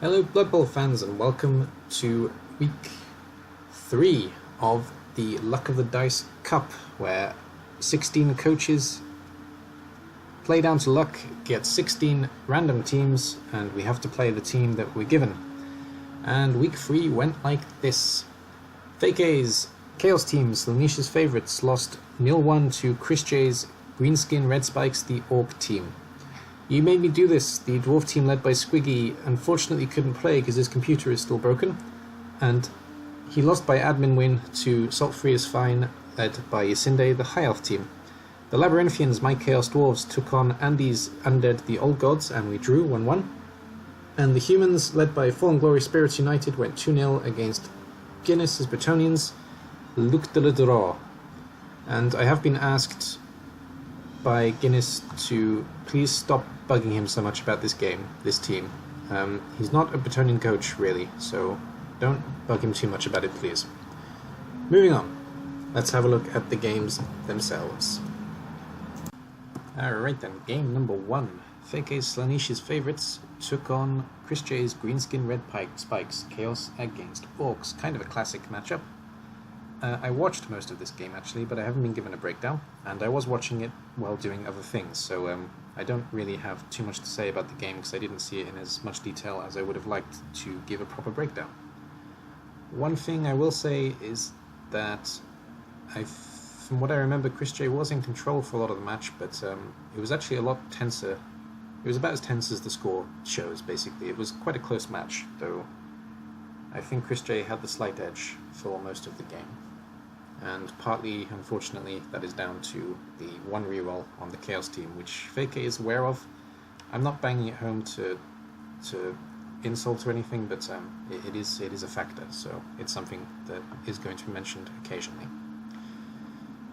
Hello Blood Bowl fans and welcome to week 3 of the Luck of the Dice Cup, where 16 coaches play down to luck, get 16 random teams, and we have to play the team that we're given. And week 3 went like this. Fake A's Chaos teams, Lanisha's favourites, lost 0-1 to Chris J's Greenskin Red Spikes, the Orc team. You made me do this. The dwarf team led by Squiggy unfortunately couldn't play because his computer is still broken, and he lost by admin win to Salt Free is Fine, led by Yasinde, the High Elf team. The Labyrinthians, my Chaos Dwarves, took on Andy's Undead, the Old Gods, and we drew 1-1. And the Humans, led by Fallen Glory Spirits United, went 2-0 against Guinness's Bretonians, Luc de la Draw. And I have been asked by Guinness to please stop bugging him so much about this game, this team. He's not a Bretonian coach, really, so don't bug him too much about it, please. Moving on, let's have a look at the games themselves. Alright then, game number 1. Fake Ace Slanisha's favourites took on Chris J's Greenskin Red Spikes, Chaos against Orcs. Kind of a classic matchup. I watched most of this game actually, but I haven't been given a breakdown, and I was watching it while doing other things, so I don't really have too much to say about the game because I didn't see it in as much detail as I would have liked to give a proper breakdown. One thing I will say is that from what I remember, Chris J was in control for a lot of the match, but it was actually a lot tenser. It was about as tense as the score shows, basically. It was quite a close match, though I think Chris J had the slight edge for most of the game. And partly, unfortunately, that is down to the one reroll on the Chaos team, which Fake is aware of. I'm not banging it home to insult or anything, but it is a factor, so it's something that is going to be mentioned occasionally.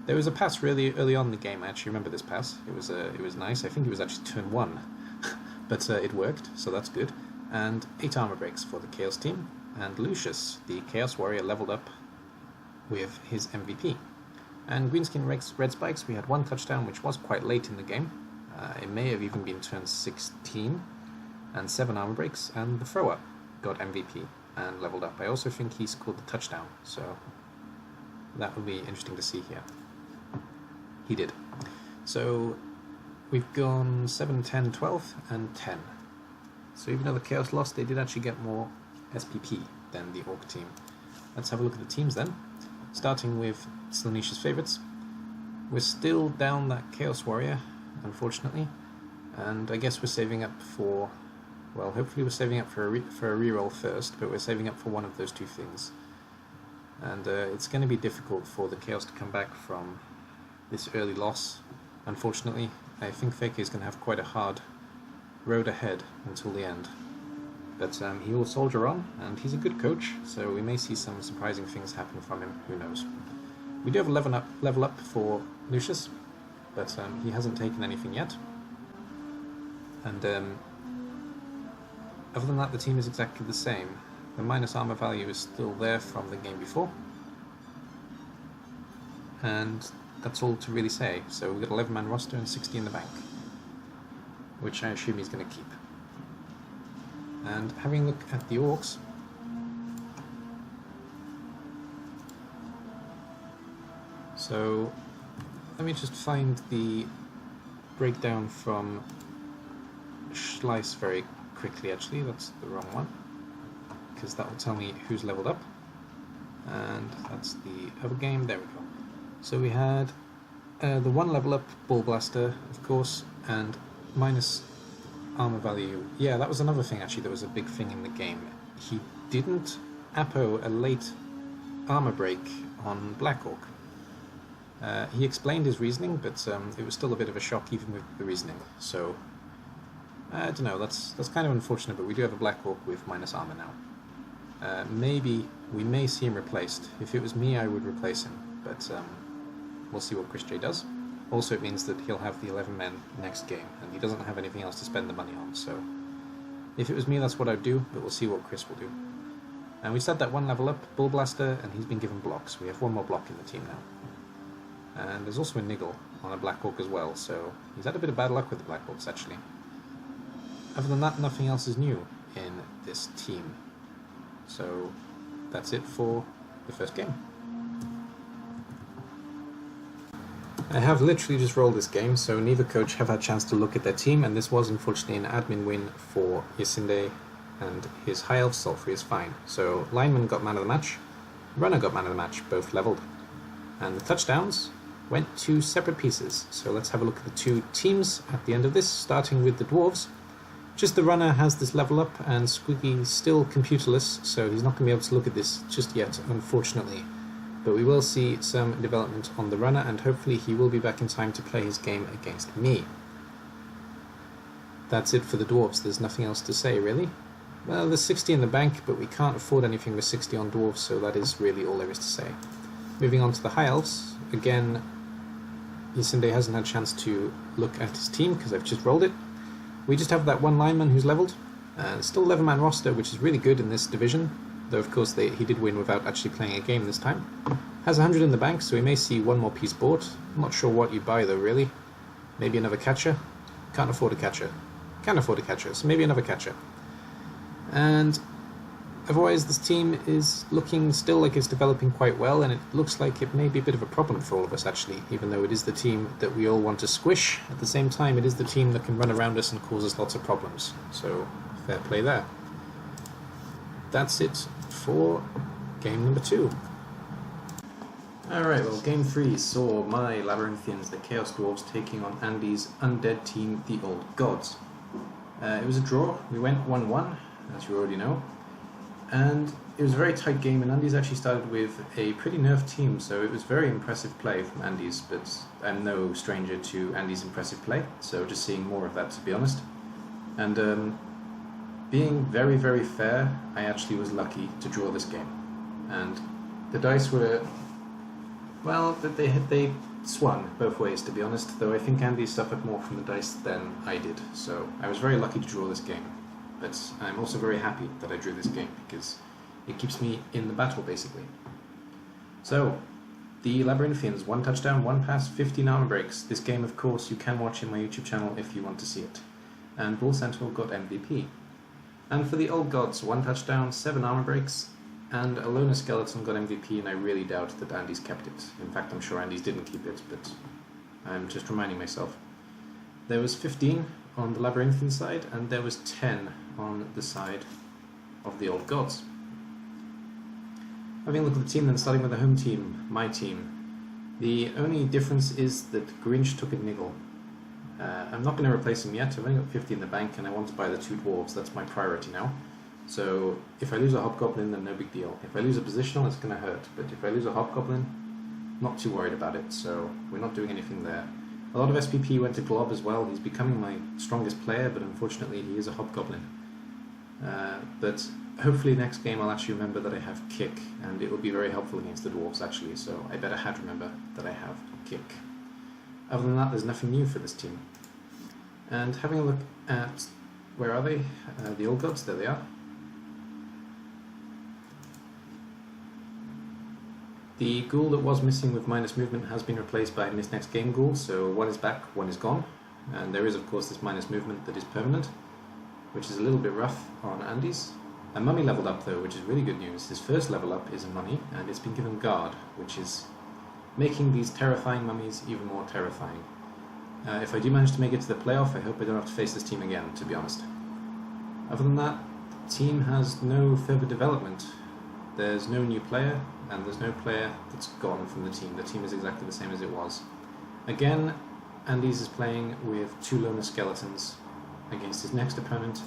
There was a pass really early on in the game. I actually remember this pass. It was nice. I think it was actually turn 1, but it worked, so that's good. And 8 armor breaks for the Chaos team, and Lucius, the Chaos Warrior, leveled up with his MVP. And Greenskin Red Spikes, we had 1 touchdown, which was quite late in the game. It may have even been turn 16, and 7 armor breaks, and the thrower got MVP and leveled up. I also think he scored the touchdown, so that will be interesting to see here. He did. So we've gone 7, 10, 12, and 10. So even though the Chaos lost, they did actually get more SPP than the Orc team. Let's have a look at the teams then. Starting with Slanisha's favourites. We're still down that Chaos Warrior, unfortunately, and I guess we're saving up for, well, hopefully we're saving up for a reroll first, but we're saving up for one of those two things. And it's going to be difficult for the Chaos to come back from this early loss, unfortunately. I think Fake is going to have quite a hard road ahead until the end. But he will soldier on, and he's a good coach, so we may see some surprising things happen from him, who knows. We do have a level up for Lucius, but he hasn't taken anything yet. And other than that, the team is exactly the same. The minus armor value is still there from the game before. And that's all to really say. So we've got 11-man roster and 60 in the bank, which I assume he's going to keep. And having a look at the Orcs, so let me just find the breakdown from Schleiss very quickly. Actually, that's the wrong one, because that will tell me who's leveled up, and that's the other game. There we go. So we had the 1 level up Ball Blaster, of course, and minus armor value. Yeah, that was another thing actually that was a big thing in the game. He didn't Apo a late armor break on Black Orc. He explained his reasoning, but it was still a bit of a shock even with the reasoning. So I don't know, that's kind of unfortunate, but we do have a Black Orc with minus armor now. Maybe we may see him replaced. If it was me, I would replace him, but we'll see what Chris J does. Also, it means that he'll have the 11 men next game, and he doesn't have anything else to spend the money on, so if it was me, that's what I'd do, but we'll see what Chris will do. And we set that 1 level up, Bull Blaster, and he's been given blocks. We have 1 more block in the team now. And there's also a Niggle on a Black Orc as well, so he's had a bit of bad luck with the Black Orcs, actually. Other than that, nothing else is new. in this team. So that's it for the first game. I have literally just rolled this game, so neither coach have had a chance to look at their team, and this was unfortunately an admin win for Yacinde, and his High Elf Sulfury is fine. So lineman got man of the match, runner got man of the match, both leveled. And the touchdowns went to separate pieces. So let's have a look at the two teams at the end of this, starting with the Dwarves. Just the runner has this level up, and Squeaky's still computerless, so he's not going to be able to look at this just yet, unfortunately. But we will see some development on the runner, and hopefully he will be back in time to play his game against me. That's it for the Dwarves, there's nothing else to say really. Well, there's 60 in the bank, but we can't afford anything with 60 on Dwarves, so that is really all there is to say. Moving on to the High Elves, again, Yacinde hasn't had a chance to look at his team because I've just rolled it. We just have that one lineman who's leveled, still 11-man roster, which is really good in this division, though of course he did win without actually playing a game this time. Has 100 in the bank, so we may see one more piece bought. I'm not sure what you buy though, really. Maybe another catcher? Can't afford a catcher. Can afford a catcher, so maybe another catcher. And otherwise this team is looking still like it's developing quite well, and it looks like it may be a bit of a problem for all of us actually, even though it is the team that we all want to squish. At the same time, it is the team that can run around us and cause us lots of problems, so fair play there. That's it for game number 2. Alright, well game 3 saw my Labyrinthians, the Chaos Dwarves, taking on Andy's undead team, the Old Gods. It was a draw. We went 1-1, as you already know. And it was a very tight game, and Andy's actually started with a pretty nerfed team, so it was very impressive play from Andy's, but I'm no stranger to Andy's impressive play, so just seeing more of that, to be honest. And being very, very fair, I actually was lucky to draw this game. And the dice were, well, they swung both ways, to be honest, though I think Andy suffered more from the dice than I did, so I was very lucky to draw this game. But I'm also very happy that I drew this game, because it keeps me in the battle, basically. So, the Labyrinthians, 1 touchdown, 1 pass, 15 armor breaks. This game, of course, you can watch in my YouTube channel if you want to see it. And Bull Sentinel got MVP. And for the Old Gods, 1 touchdown, 7 armor breaks, and a Loner Skeleton got MVP, and I really doubt that Andy's kept it. In fact, I'm sure Andy's didn't keep it, but I'm just reminding myself. There was 15 on the Labyrinthian side, and there was 10 on the side of the Old Gods. Having a look at the team then, starting with the home team, my team. The only difference is that Grinch took a niggle. I'm not going to replace him yet. I've only got 50 in the bank, and I want to buy the 2 dwarves. That's my priority now. So if I lose a Hobgoblin, then no big deal. If I lose a positional, it's going to hurt. But if I lose a Hobgoblin, not too worried about it. So we're not doing anything there. A lot of SPP went to Glob as well. He's becoming my strongest player, but unfortunately he is a Hobgoblin. But hopefully next game I'll actually remember that I have Kick, and it will be very helpful against the Dwarves actually, so I better remember that I have Kick. Other than that, there's nothing new for this team. And having a look at, where are they? The Old Gods, there they are. The ghoul that was missing with minus movement has been replaced by Miss Next Game Ghoul, so 1 is back, 1 is gone. And there is of course this minus movement that is permanent, which is a little bit rough on Andy's. A mummy leveled up though, which is really good news. His first level up is a mummy, and it's been given guard, which is making these terrifying mummies even more terrifying. If I do manage to make it to the playoff, I hope I don't have to face this team again, to be honest. Other than that, the team has no further development. There's no new player, and there's no player that's gone from the team. The team is exactly the same as it was. Again, Andy's is playing with 2 Loner Skeletons against his next opponent,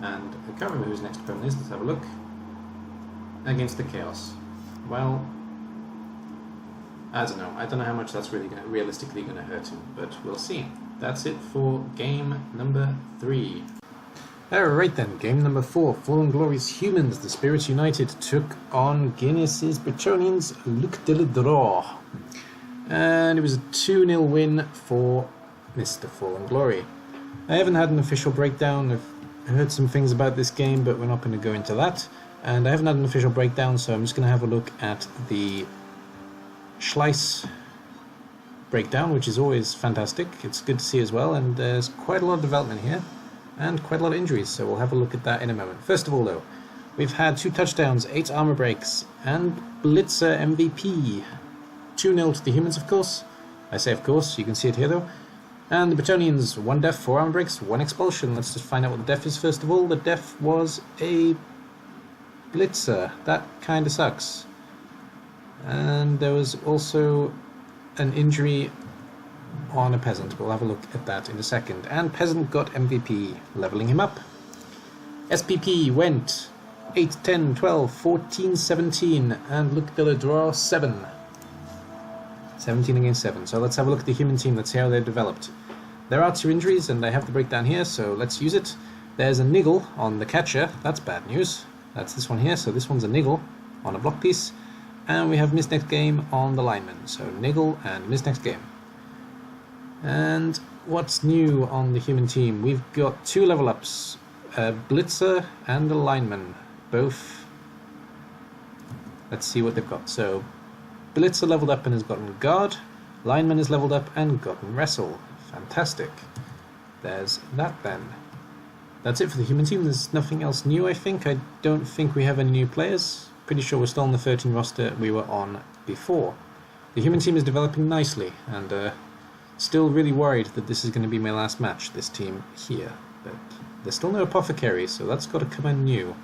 and I can't remember who his next opponent is, let's have a look. Against the Chaos. Well, I don't know how much that's really realistically going to hurt him, but we'll see. That's it for game number 3. Alright then, game number 4, Fallen Glory's Humans, the Spirits United, took on Guinness's Bretonians, Luc de la Draw. And it was a 2-0 win for Mr. Fallen Glory. I haven't had an official breakdown. I've heard some things about this game, but we're not going to go into that. And I haven't had an official breakdown, so I'm just going to have a look at the Schleiss breakdown, which is always fantastic. It's good to see as well, and there's quite a lot of development here. and quite a lot of injuries, so we'll have a look at that in a moment. First of all, though, we've had 2 touchdowns, 8 armor breaks, and Blitzer MVP. 2-0 to the humans, of course. I say of course, you can see it here, though. And the Bretonians, 1 def, 4 armor breaks, 1 expulsion. Let's just find out what the def is first of all. The def was a Blitzer. That kinda sucks. And there was also an injury on a Peasant. We'll have a look at that in a second. And Peasant got MVP, leveling him up. SPP went 8, 10, 12, 14, 17, and Luc de la Draw 7. 17 against 7. So let's have a look at the human team. Let's see how they've developed. There are 2 injuries, and I have the breakdown here, so let's use it. There's a niggle on the catcher. That's bad news. That's this one here, so this one's a niggle on a block piece. And we have miss next game on the lineman. So niggle and miss next game. And what's new on the human team? We've got 2 level ups. A Blitzer and a lineman. Both. Let's see what they've got. So Blitzer leveled up and has gotten guard. Lineman is leveled up and gotten wrestle. Fantastic. There's that then. That's it for the human team. There's nothing else new, I think. I don't think we have any new players. Pretty sure we're still on the 13 roster we were on before. The human team is developing nicely, and still really worried that this is going to be my last match, this team here. But there's still no apothecary, so that's got to come in new.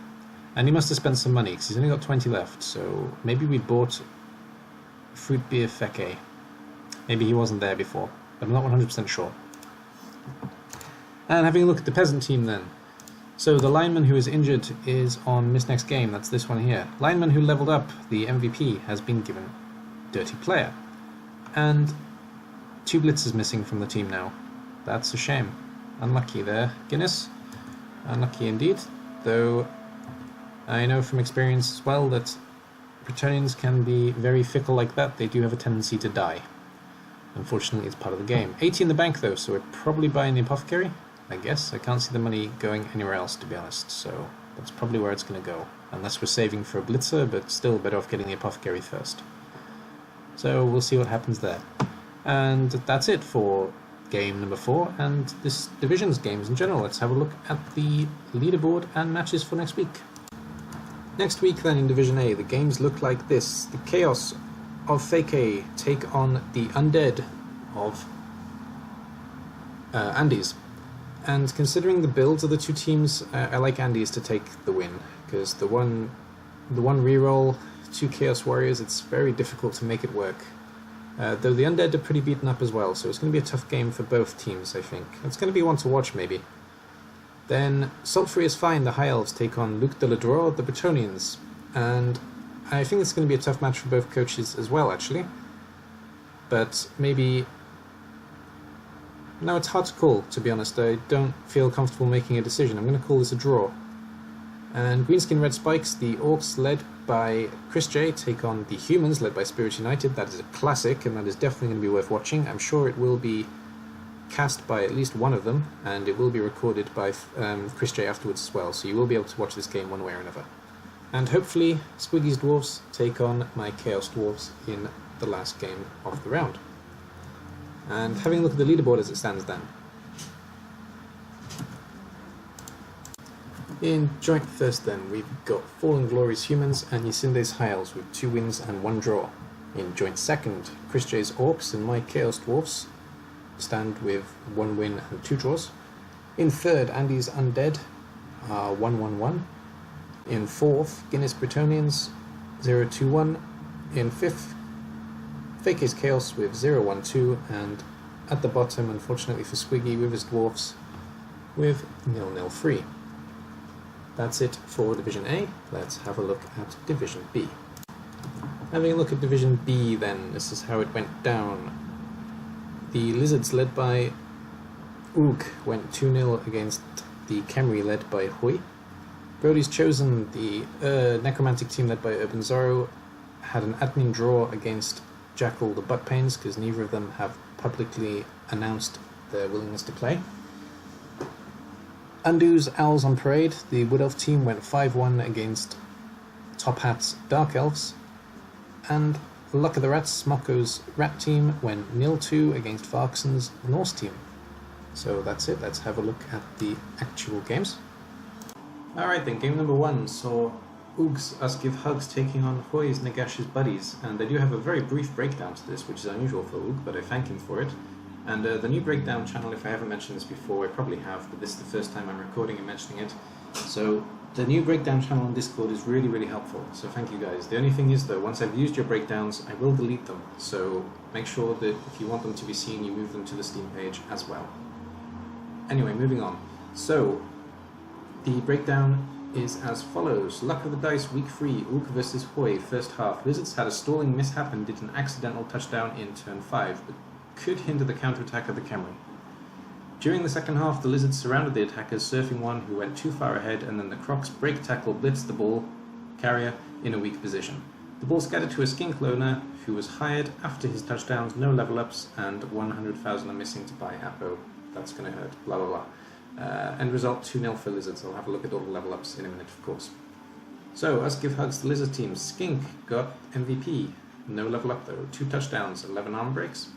And he must have spent some money, because he's only got 20 left, so maybe we bought Fruit Beer Feke. Maybe he wasn't there before, but I'm not 100% sure. And having a look at the Peasant team then. So the lineman who is injured is on miss next game, that's this one here. Lineman who leveled up, the MVP, has been given Dirty Player. And 2 blitzers missing from the team now. That's a shame. Unlucky there, Guinness. Unlucky indeed, though I know from experience as well that Bretonians can be very fickle like that. They do have a tendency to die. Unfortunately, it's part of the game. 80 in the bank though, so we're probably buying the apothecary, I guess. I can't see the money going anywhere else, to be honest, so that's probably where it's going to go. Unless we're saving for a blitzer, but still better off getting the apothecary first. So we'll see what happens there. And that's it for game number 4, and this division's games in general. Let's have a look at the leaderboard and matches for next week. Next week then in Division A, the games look like this. The Chaos of Feke take on the Undead of Andes. And considering the builds of the 2 teams, I like Andes to take the win, because the one reroll, 2 Chaos Warriors, it's very difficult to make it work. Though the Undead are pretty beaten up as well, so it's going to be a tough game for both teams, I think. It's going to be one to watch, maybe. Then, Sultry is Fine, the High Elves take on Luc de la Draw, the Bretonians. And I think it's going to be a tough match for both coaches as well, actually. But maybe... No, it's hard to call, to be honest. I don't feel comfortable making a decision. I'm going to call this a draw. And Greenskin Red Spikes, the Orcs led by Chris J take on the Humans led by Spirit United. That is a classic, and that is definitely going to be worth watching. I'm sure it will be cast by at least one of them, and it will be recorded by Chris J afterwards as well, so you will be able to watch this game one way or another. And hopefully Squiggy's Dwarves take on my Chaos Dwarves in the last game of the round. And having a look at the leaderboard as it stands then. In joint first then, we've got Fallen Glory's Humans and Yacinde's High Elves with 2 wins and 1 draw. In joint second, Chris J's Orcs and my Chaos Dwarfs stand with 1 win and 2 draws. In third, Andy's Undead are 1-1-1. In fourth, Guinness Bretonians 0-2-1. In fifth, Fake's Chaos with 0-1-2, and at the bottom, unfortunately for Squiggy, with his Dwarfs with 0-0-3. That's it for Division A. Let's have a look at Division B. Having a look at Division B then, this is how it went down. The Lizards led by Oog went 2-0 against the Khemri led by Hui. Brody's Chosen, the Necromantic team led by Urban Zorro, had an admin draw against Jackal the Butt Pains because neither of them have publicly announced their willingness to play. Undo's Owls on Parade, the Wood Elf team went 5-1 against Top Hat's Dark Elves. And Luck of the Rats, Smocko's Rat team went 0-2 against Varkson's Norse team. So that's it, let's have a look at the actual games. Alright then, game number 1 saw Oogs Us Give Hugs taking on Hoy's Nagash's buddies, and I do have a very brief breakdown to this, which is unusual for Oog, but I thank him for it. And the new breakdown channel, if I haven't mentioned this before, I probably have, but this is the first time I'm recording and mentioning it. So the new breakdown channel on Discord is really, really helpful, so thank you guys. The only thing is though, once I've used your breakdowns, I will delete them, so make sure that if you want them to be seen, you move them to the Steam page as well. Anyway, moving on. So, the breakdown is as follows. Luck of the Dice, week 3, Ook versus Hoy, first half. Lizards had a stalling mishap and did an accidental touchdown in turn 5, but could hinder the counterattack of the Camry. During the second half, the Lizards surrounded the attackers, surfing one who went too far ahead, and then the Crocs break tackle blitzed the ball carrier in a weak position. The ball scattered to a skink loner who was hired after his touchdowns, no level ups, and 100,000 are missing to buy Appo. That's going to hurt, blah blah blah. End result 2-0 for Lizards. I'll have a look at all the level ups in a minute, of course. So, Us Give Hugs to Lizard team. Skink got MVP, no level up though, 2 touchdowns, 11 armor breaks.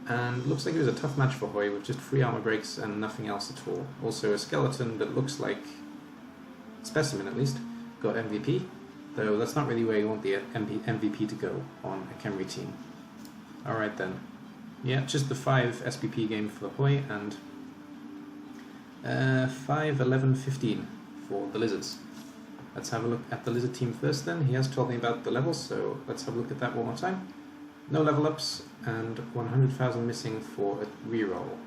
And looks like it was a tough match for Hoy with just 3 armor breaks and nothing else at all. Also a skeleton that looks like Specimen at least got MVP, though that's not really where you want the MVP to go on a Camry team. Alright then. Yeah, just the 5 SPP game for Hoy and 5, 11, 15 for the Lizards. Let's have a look at the Lizard team first then. He has told me about the levels, so let's have a look at that one more time. No level ups and 100,000 missing for a reroll.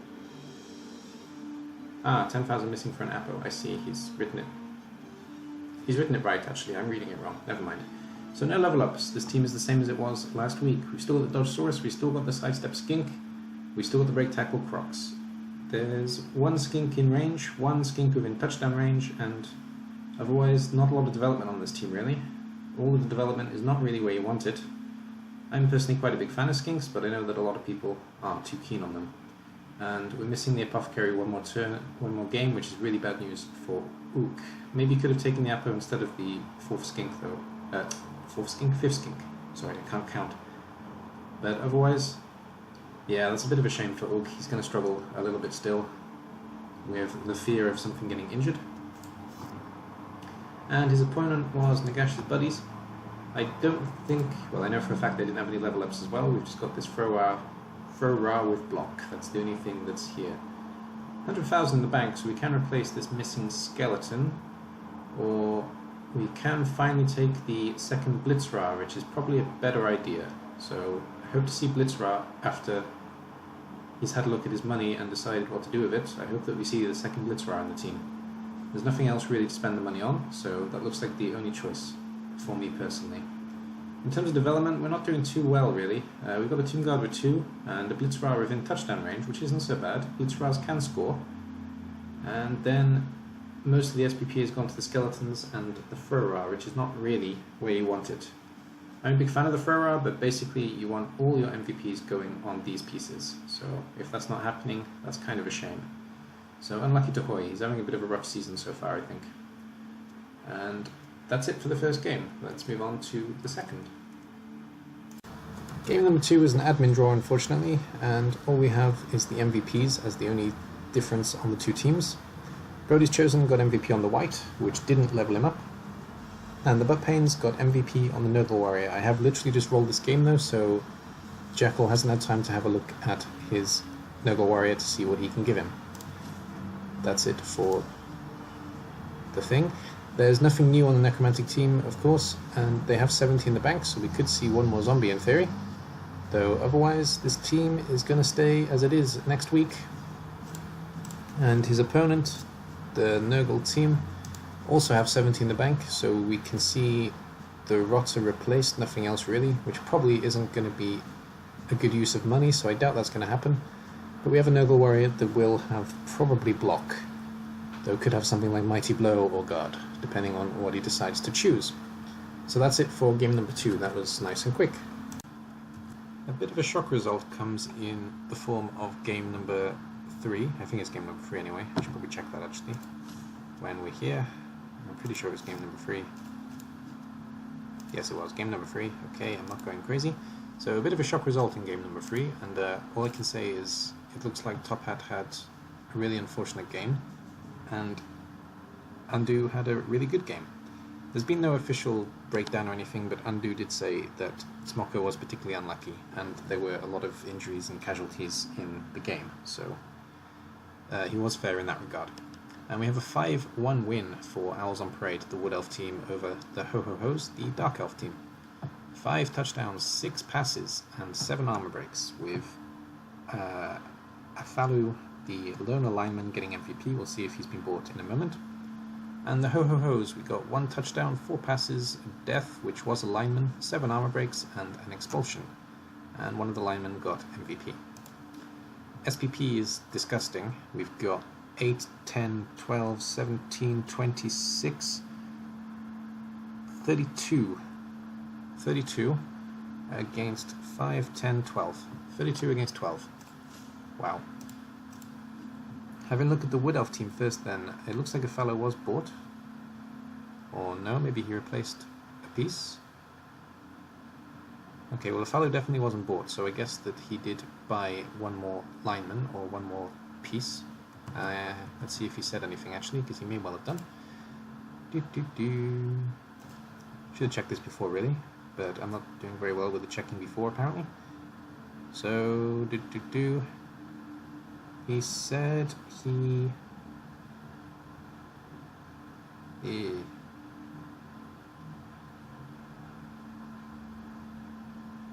10,000 missing for an Appo. I see, he's written it. He's written it right actually, I'm reading it wrong, never mind. So no level ups, this team is the same as it was last week. We've still got the Dodgesaurus, we've still got the Sidestep Skink, we still got the Break Tackle Crocs. There's 1 skink in range, 1 skink within touchdown range, and otherwise not a lot of development on this team really. All of the development is not really where you want it. I'm personally quite a big fan of skinks, but I know that a lot of people aren't too keen on them. And we're missing the Apothecary one more game, which is really bad news for Ook. Maybe he could have taken the Appo instead of the 4th skink though. 5th skink. Sorry, I can't count. But otherwise, yeah, that's a bit of a shame for Ook. He's going to struggle a little bit still with the fear of something getting injured. And his opponent was Nagash's buddies. I don't think, well I know for a fact they didn't have any level ups as well. We've just got this throw ra with block. That's the only thing that's here. 100,000 in the bank, so we can replace this missing skeleton, or we can finally take the second Blitzra, which is probably a better idea. So I hope to see Blitzra after he's had a look at his money and decided what to do with it. I hope that we see the second Blitzra in the team. There's nothing else really to spend the money on, so that looks like the only choice for me personally. In terms of development, we're not doing too well really. We've got a Tomb Guard with 2 and a Blitzra within touchdown range, which isn't so bad. Blitzras can score. And then most of the SPP has gone to the skeletons and the Furra, which is not really where you want it. I'm a big fan of the Furra, but basically you want all your MVPs going on these pieces. So if that's not happening, that's kind of a shame. So unlucky to Hoy, he's having a bit of a rough season so far I think. And that's it for the first game. Let's move on to the second. Game number 2 is an admin draw unfortunately, and all we have is the MVPs as the only difference on the two teams. Brody's Chosen got MVP on the white, which didn't level him up, and the Butt Pains got MVP on the Noble Warrior. I have literally just rolled this game though, so Jackal hasn't had time to have a look at his Noble Warrior to see what he can give him. That's it for the thing. There's nothing new on the Necromantic team, of course, and they have 70 in the bank, so we could see one more zombie in theory. Though otherwise, this team is going to stay as it is next week. And his opponent, the Nurgle team, also have 70 in the bank, so we can see the rots are replaced, nothing else really, which probably isn't going to be a good use of money, so I doubt that's going to happen. But we have a Nurgle Warrior that will have probably block, though could have something like Mighty Blow or Guard, depending on what he decides to choose. So that's it for game number 2, that was nice and quick. A bit of a shock result comes in the form of game number 3, I think it's game number 3 anyway, I should probably check that actually, when we're here. I'm pretty sure it was game number 3. Yes it was, game number 3, okay, I'm not going crazy. So a bit of a shock result in game number 3, and all I can say is it looks like Top Hat had a really unfortunate game, and Undo had a really good game. There's been no official breakdown or anything, but Undo did say that Smoko was particularly unlucky, and there were a lot of injuries and casualties in the game, so he was fair in that regard. And we have a 5-1 win for Owls on Parade, the Wood Elf team, over the Ho-Ho-Hos, the Dark Elf team. 5 touchdowns, 6 passes, and 7 armor breaks, with Afalu, the lone lineman, getting MVP. We'll see if he's been bought in a moment. And the Ho-Ho-Hos, we got 1 touchdown, 4 passes, a death, which was a lineman, 7 armor breaks, and an expulsion. And one of the linemen got MVP. SPP is disgusting. We've got 8, 10, 12, 17, 26, 32. 32 against 5, 10, 12. 32 against 12. Wow. Having a look at the Wood Elf team first then, it looks like a fellow was bought. Or no, maybe he replaced a piece. Okay, well the fellow definitely wasn't bought, so I guess that he did buy one more lineman or one more piece. Let's see if he said anything actually, because he may well have done. Should have checked this before really, but I'm not doing very well with the checking before apparently. So, he said he...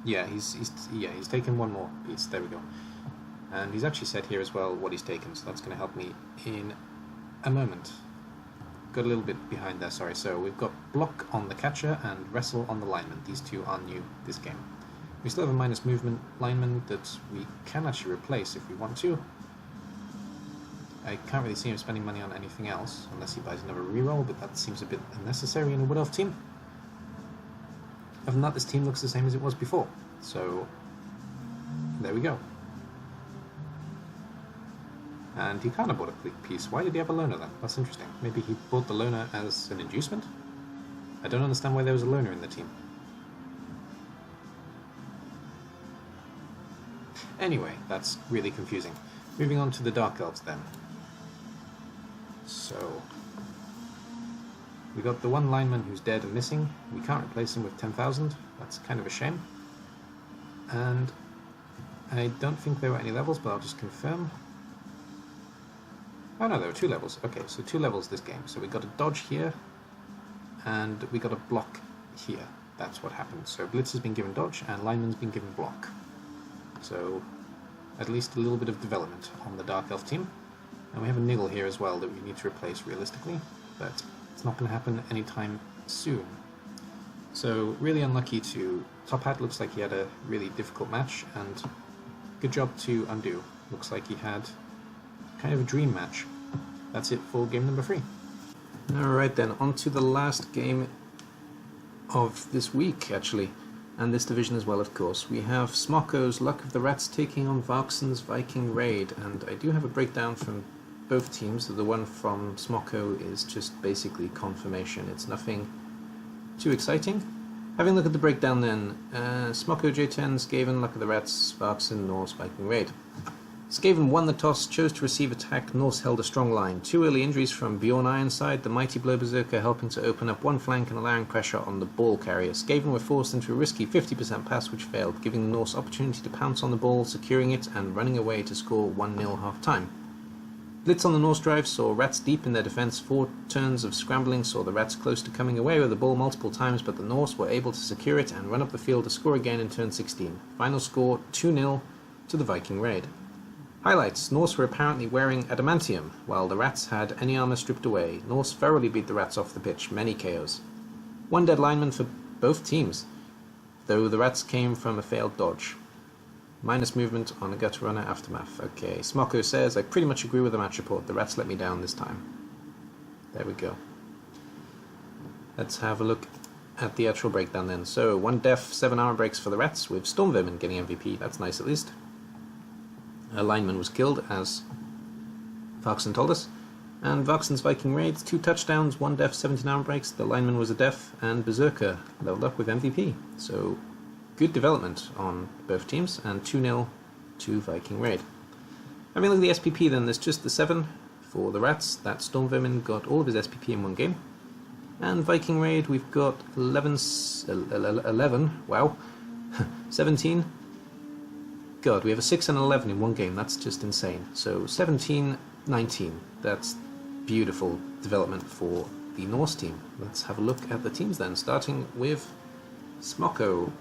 Yeah, he's taken one more piece, there we go. And he's actually said here as well what he's taken, so that's going to help me in a moment. Got a little bit behind there, sorry. So we've got block on the catcher and wrestle on the lineman. These two are new this game. We still have a minus movement lineman that we can actually replace if we want to. I can't really see him spending money on anything else, unless he buys another reroll, but that seems a bit unnecessary in a Wood Elf team. Other than that, this team looks the same as it was before, so there we go. And he kind of bought a quick piece. Why did he have a loner then? That's interesting. Maybe he bought the loner as an inducement? I don't understand why there was a loner in the team. Anyway, that's really confusing. Moving on to the Dark Elves then. So, we got the one lineman who's dead and missing. We can't replace him with 10,000. That's kind of a shame. And I don't think there were any levels, but I'll just confirm. Oh no, there were 2 levels. Okay, so 2 levels this game. So we got a dodge here, and we got a block here. That's what happened. So Blitz has been given dodge, and lineman's been given block. So at least a little bit of development on the Dark Elf team. And we have a niggle here as well that we need to replace realistically, but it's not going to happen anytime soon. So really unlucky to Top Hat. Looks like he had a really difficult match, and good job to Undo. Looks like he had kind of a dream match. That's it for game number 3. Alright then, on to the last game of this week actually, and this division as well of course. We have Smoko's Luck of the Rats taking on Varkson's Viking Raid, and I do have a breakdown from both teams. The one from Smoko is just basically confirmation. It's nothing too exciting. Having a look at the breakdown then, Smoko J10, Skaven, Luck of the Rats, Varkson, Norse, Viking Raid. Skaven won the toss, chose to receive attack, Norse held a strong line. 2 early injuries from Bjorn Ironside, the Mighty Blow Berserker helping to open up one flank and allowing pressure on the ball carrier. Skaven were forced into a risky 50% pass which failed, giving the Norse opportunity to pounce on the ball, securing it and running away to score 1-0 half-time. Blitz on the Norse drive saw Rats deep in their defense. 4 turns of scrambling saw the Rats close to coming away with the ball multiple times, but the Norse were able to secure it and run up the field to score again in turn 16. Final score 2-0 to the Viking Raid. Highlights: Norse were apparently wearing adamantium, while the Rats had any armor stripped away. Norse thoroughly beat the Rats off the pitch, many KOs. 1 dead lineman for both teams, though the Rats came from a failed dodge. Minus movement on a gutter runner aftermath. Okay, Smoko says, I pretty much agree with the match report. The Rats let me down this time. There we go. Let's have a look at the actual breakdown then. So, 1 death, 7 armor breaks for the Rats, with Stormvermin getting MVP. That's nice at least. A lineman was killed, as Varkson told us. And Varkson's Viking Raids, 2 touchdowns, 1 death, 17 armor breaks. The lineman was a death, and Berserker leveled up with MVP. So, good development on both teams, and 2-0 to Viking Raid. Having a look at the SPP then, there's just the 7 for the Rats. That Storm Vermin got all of his SPP in one game. And Viking Raid, we've got 11, wow, 17. God, we have a 6 and 11 in one game, that's just insane. So 17, 19, that's beautiful development for the Norse team. Let's have a look at the teams then, starting with Smocko.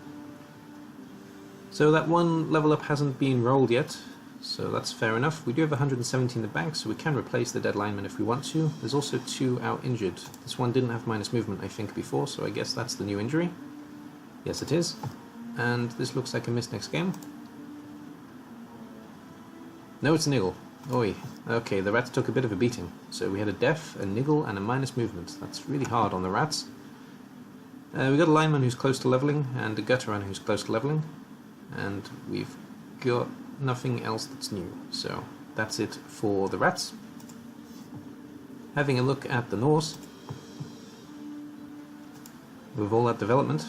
So that one level up hasn't been rolled yet, so that's fair enough. We do have 117 in the bank, so we can replace the dead lineman if we want to. There's also 2 out injured. This one didn't have minus movement, I think, before, so I guess that's the new injury. Yes, it is. And this looks like a miss next game. No, it's a niggle. Oi. Okay, the Rats took a bit of a beating. So we had a def, a niggle, and a minus movement. That's really hard on the Rats. We got a lineman who's close to leveling, and a gutter runner who's close to leveling. And we've got nothing else that's new. So that's it for the Rats. Having a look at the Norse, with all that development.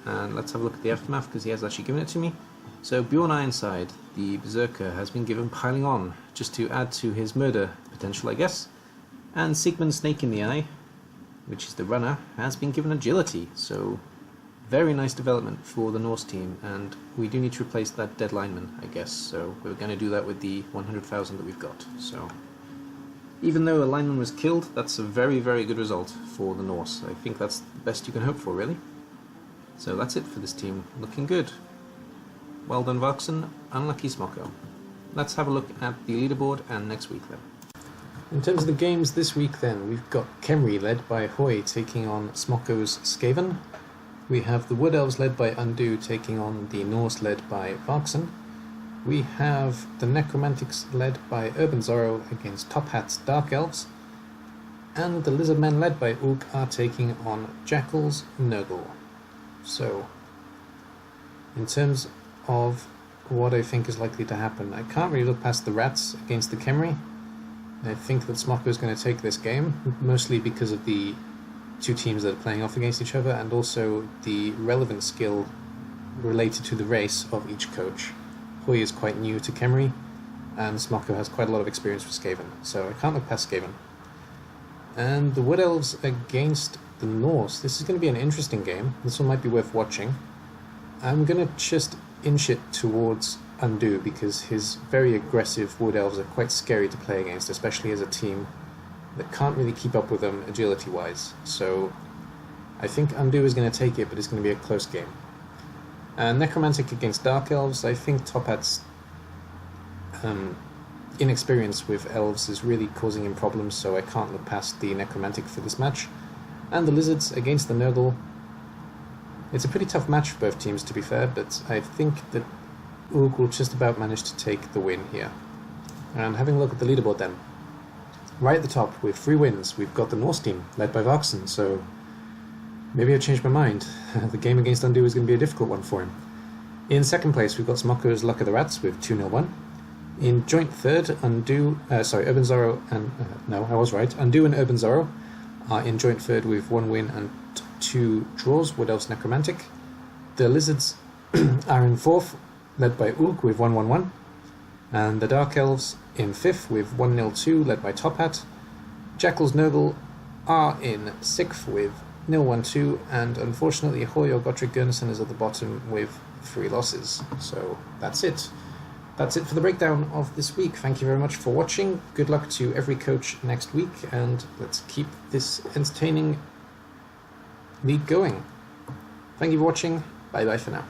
And let's have a look at the aftermath, because he has actually given it to me. So Bjorn Ironside, the Berserker, has been given Piling On, just to add to his murder potential, I guess. And Sigmund Snake in the Eye, which is the runner, has been given Agility, so very nice development for the Norse team, and we do need to replace that dead lineman, I guess, so we're going to do that with the 100,000 that we've got. So even though a lineman was killed, that's a very, very good result for the Norse. I think that's the best you can hope for, really. So that's it for this team, looking good. Well done, Voxen. Unlucky Smocko. Let's have a look at the leaderboard and next week then. In terms of the games this week then, we've got Kemri led by Hoy taking on Smocko's Skaven. We have the Wood Elves led by Undo taking on the Norse led by Voxen. We have the Necromantics led by Urban Zorro against Top Hat's Dark Elves. And the Lizard Men led by Ugg are taking on Jackal's Nurgle. So, in terms of what I think is likely to happen, I can't really look past the Rats against the Kemri. I think that Smocko is going to take this game, mostly because of the 2 teams that are playing off against each other, and also the relevant skill related to the race of each coach. Hoy is quite new to Kemri, and Smocko has quite a lot of experience with Skaven, so I can't look past Skaven. And the Wood Elves against the Norse. This is going to be an interesting game. This one might be worth watching. I'm going to just inch it towards Undo, because his very aggressive Wood Elves are quite scary to play against, especially as a team that can't really keep up with them agility-wise. So I think Undo is going to take it, but it's going to be a close game. Necromantic against Dark Elves. I think Top Hat's inexperience with elves is really causing him problems, so I can't look past the Necromantic for this match. And the Lizards against the Nurgle. It's a pretty tough match for both teams, to be fair, but I think that Ugg will just about manage to take the win here. And having a look at the leaderboard then. Right at the top, with 3 wins, we've got the Norse team, led by Voxen, so maybe I've changed my mind. The game against Undo is going to be a difficult one for him. In second place, we've got Smocko's Luck of the Rats with 2-0-1. In joint third, Urban Zorro and... no, I was right. Undo and Urban Zorro are in joint third with 1 win and 2 draws, Wood Elves Necromantic. The Lizards are in fourth, led by Ugg with 1-1-1. And the Dark Elves in 5th with 1-0-2, led by Top Hat. Jackal's Nurgle are in 6th with 0-1-2, and unfortunately Hoy or Gottfried Gurnason is at the bottom with 3 losses. So that's it. That's it for the breakdown of this week. Thank you very much for watching. Good luck to every coach next week, and let's keep this entertaining league going. Thank you for watching. Bye bye for now.